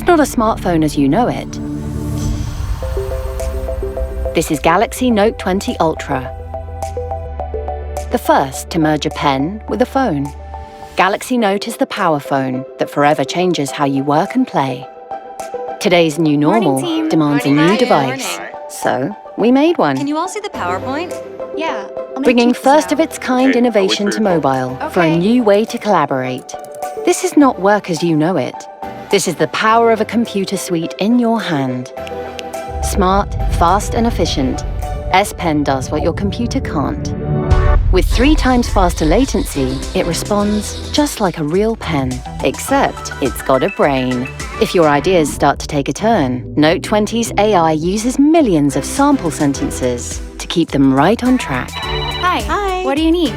not a smartphone as you know it. This is Galaxy Note20 Ultra, the first to merge a pen with a phone. Galaxy Note is the power phone that forever changes how you work and play. Today's new normal demands a new device, so we made one. Can you all see the PowerPoint? Yeah. Bringing first-of-its-kind innovation to mobile for a new way to collaborate. This is not work as you know it. This is the power of a computer suite in your hand. Smart, fast and efficient, S Pen does what your computer can't. With 3 times faster latency, it responds just like a real pen, except it's got a brain. If your ideas start to take a turn, Note20's AI uses millions of sample sentences to keep them right on track. Hi. Hi. What do you need?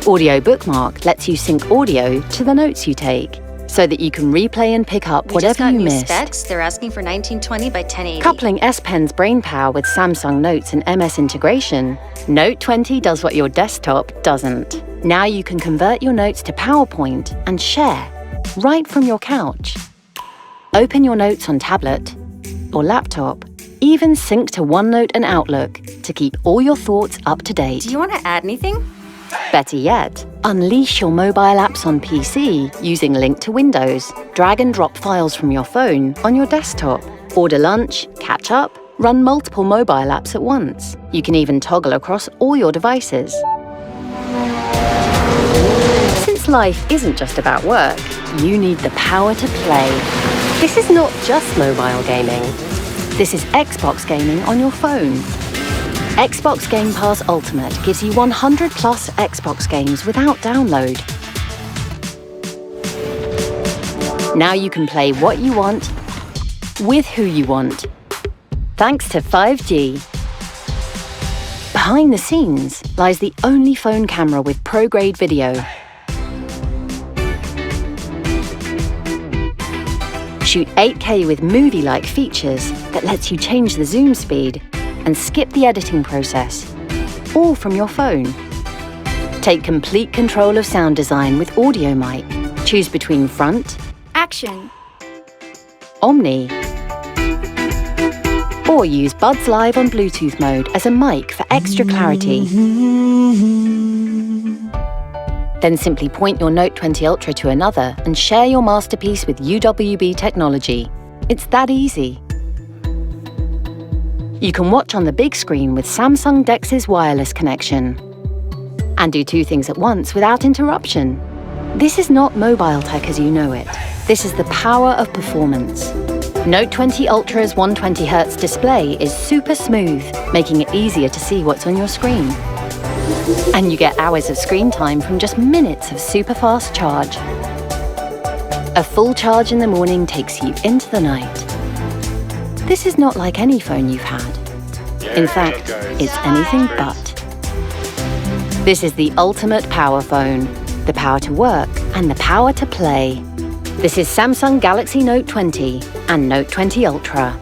Audio Bookmark lets you sync audio to the notes you take, so that you can replay and pick up whatever you missed. Specs. They're asking for 1920 by 1080. Coupling S Pen's brainpower with Samsung Notes and MS integration, Note20 does what your desktop doesn't. Now you can convert your notes to PowerPoint and share right from your couch. Open your notes on tablet or laptop. Even sync to OneNote and Outlook to keep all your thoughts up to date. Do you want to add anything? Better yet, unleash your mobile apps on PC using Link to Windows. Drag and drop files from your phone on your desktop. Order lunch, catch up, run multiple mobile apps at once. You can even toggle across all your devices. Since life isn't just about work, you need the power to play. This is not just mobile gaming. This is Xbox gaming on your phone. Xbox Game Pass Ultimate gives you 100 plus Xbox games without download. Now you can play what you want, with who you want, thanks to 5G. Behind the scenes lies the only phone camera with pro-grade video. Shoot 8K with movie-like features that lets you change the zoom speed and skip the editing process, all from your phone. Take complete control of sound design with Audio Mic. Choose between front, Action. Omni, or use Buds Live on Bluetooth mode as a mic for extra clarity. Then simply point your Note20 Ultra to another and share your masterpiece with UWB technology. It's that easy. You can watch on the big screen with Samsung DeX's wireless connection and do 2 things at once without interruption. This is not mobile tech as you know it. This is the power of performance. Note20 Ultra's 120Hz display is super smooth, making it easier to see what's on your screen. And you get hours of screen time from just minutes of super fast charge. A full charge in the morning takes you into the night. This is not like any phone you've had. In fact, it's anything but. This is the ultimate power phone, the power to work and the power to play. This is Samsung Galaxy Note20 and Note20 Ultra.